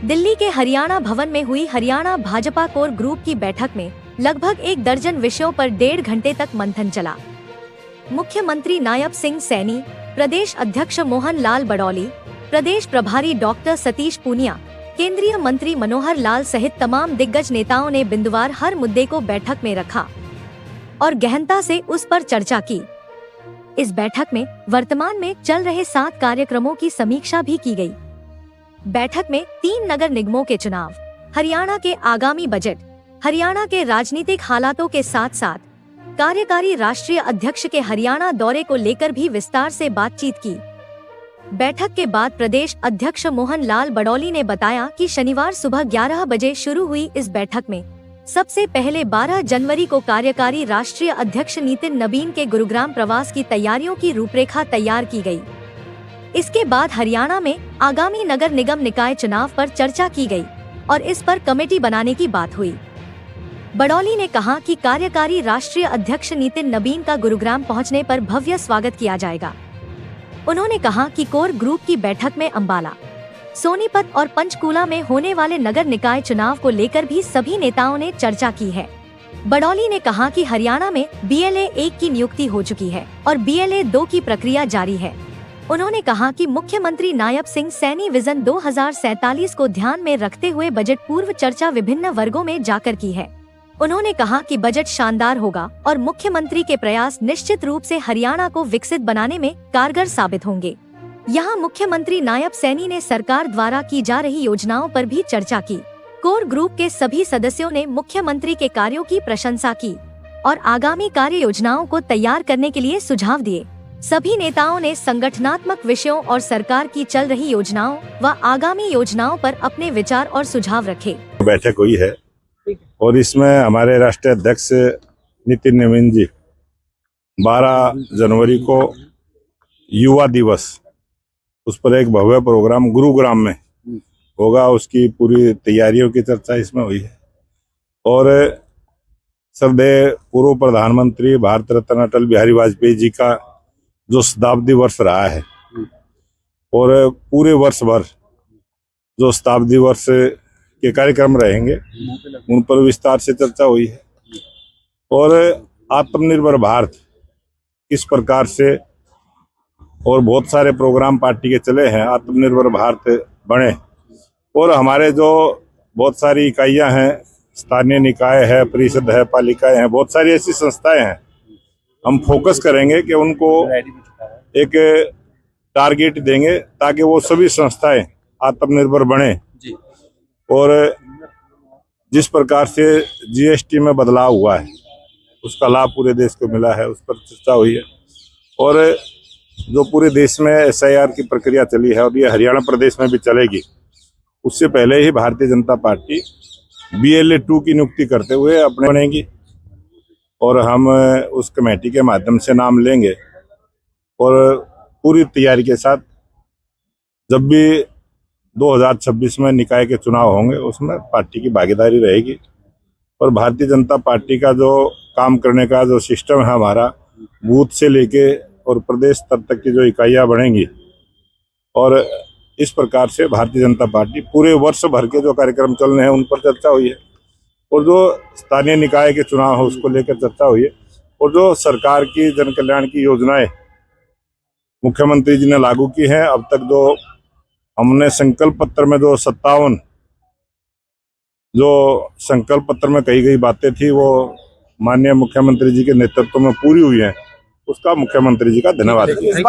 दिल्ली के हरियाणा भवन में हुई हरियाणा भाजपा कोर ग्रुप की बैठक में लगभग 1 दर्जन विषयों पर 1.5 घंटे तक मंथन चला। मुख्यमंत्री नायब सिंह सैनी, प्रदेश अध्यक्ष मोहन लाल बड़ौली, प्रदेश प्रभारी डॉक्टर सतीश पूनिया, केंद्रीय मंत्री मनोहर लाल सहित तमाम दिग्गज नेताओं ने बिंदुवार हर मुद्दे को बैठक में रखा और गहनता से उस पर चर्चा की। इस बैठक में वर्तमान में चल रहे 7 कार्यक्रमों की समीक्षा भी की गई। बैठक में 3 नगर निगमों के चुनाव, हरियाणा के आगामी बजट, हरियाणा के राजनीतिक हालातों के साथ साथ कार्यकारी राष्ट्रीय अध्यक्ष के हरियाणा दौरे को लेकर भी विस्तार से बातचीत की। बैठक के बाद प्रदेश अध्यक्ष मोहन लाल बड़ौली ने बताया कि शनिवार सुबह 11 बजे शुरू हुई इस बैठक में सबसे पहले 12 जनवरी को कार्यकारी राष्ट्रीय अध्यक्ष नितिन नबीन के गुरुग्राम प्रवास की तैयारियों की रूपरेखा तैयार की गई। इसके बाद हरियाणा में आगामी नगर निगम निकाय चुनाव पर चर्चा की गई और इस पर कमेटी बनाने की बात हुई। बड़ौली ने कहा कि कार्यकारी राष्ट्रीय अध्यक्ष नितिन नबीन का गुरुग्राम पहुंचने पर भव्य स्वागत किया जाएगा। उन्होंने कहा कि कोर ग्रुप की बैठक में अंबाला, सोनीपत और पंचकूला में होने वाले नगर निकाय चुनाव को लेकर भी सभी नेताओं ने चर्चा की है। बड़ौली ने कहा कि हरियाणा में BLA 1 की नियुक्ति हो चुकी है और BLA 2 की प्रक्रिया जारी है। उन्होंने कहा कि मुख्यमंत्री नायब सिंह सैनी विजन 2047 को ध्यान में रखते हुए बजट पूर्व चर्चा विभिन्न वर्गों में जाकर की है। उन्होंने कहा कि बजट शानदार होगा और मुख्यमंत्री के प्रयास निश्चित रूप से हरियाणा को विकसित बनाने में कारगर साबित होंगे। यहाँ मुख्यमंत्री नायब सैनी ने सरकार द्वारा की जा रही योजनाओं पर भी चर्चा की। कोर ग्रुप के सभी सदस्यों ने मुख्यमंत्री के कार्यों की प्रशंसा की और आगामी कार्य योजनाओं को तैयार करने के लिए सुझाव दिए। सभी नेताओं ने संगठनात्मक विषयों और सरकार की चल रही योजनाओं व आगामी योजनाओं पर अपने विचार और सुझाव रखे। बैठक हुई है और इसमें हमारे राष्ट्रीय अध्यक्ष नितिन नवीन जी 12 जनवरी को युवा दिवस, उस पर एक भव्य प्रोग्राम गुरुग्राम में होगा, उसकी पूरी तैयारियों की चर्चा इसमें हुई है। और श्रद्धेय पूर्व प्रधानमंत्री भारत रत्न अटल बिहारी वाजपेयी जी का जो शताब्दी वर्ष रहा है और पूरे वर्ष भर जो शताब्दी वर्ष के कार्यक्रम रहेंगे उन पर विस्तार से चर्चा हुई है। और आत्मनिर्भर भारत किस प्रकार से, और बहुत सारे प्रोग्राम पार्टी के चले हैं, आत्मनिर्भर भारत बने। और हमारे जो बहुत सारी इकाइयां हैं, स्थानीय निकाय है, परिषद है, पालिकाएं हैं, बहुत सारी ऐसी संस्थाएं हैं, हम फोकस करेंगे कि उनको एक टारगेट देंगे ताकि वो सभी संस्थाएं आत्मनिर्भर बने। और जिस प्रकार से GST में बदलाव हुआ है उसका लाभ पूरे देश को मिला है, उस पर चर्चा हुई है। और जो पूरे देश में SIR की प्रक्रिया चली है और ये हरियाणा प्रदेश में भी चलेगी, उससे पहले ही भारतीय जनता पार्टी BLA 2 की नियुक्ति करते हुए अपने बनेगी और हम उस कमेटी के माध्यम से नाम लेंगे। और पूरी तैयारी के साथ जब भी 2026 में निकाय के चुनाव होंगे उसमें पार्टी की भागीदारी रहेगी। और भारतीय जनता पार्टी का जो काम करने का जो सिस्टम है हमारा, बूथ से लेके और प्रदेश स्तर तक की जो इकाइयां बढ़ेंगी, और इस प्रकार से भारतीय जनता पार्टी पूरे वर्ष भर के जो कार्यक्रम चल रहे हैं उन पर चर्चा हुई है। और जो स्थानीय निकाय के चुनाव है उसको लेकर चर्चा हुई है। और जो सरकार की जन कल्याण की योजनाएं मुख्यमंत्री जी ने लागू की हैं, अब तक जो हमने संकल्प पत्र में जो 57 जो संकल्प पत्र में कही गई बातें थी वो माननीय मुख्यमंत्री जी के नेतृत्व में पूरी हुई हैं, उसका मुख्यमंत्री जी का धन्यवाद।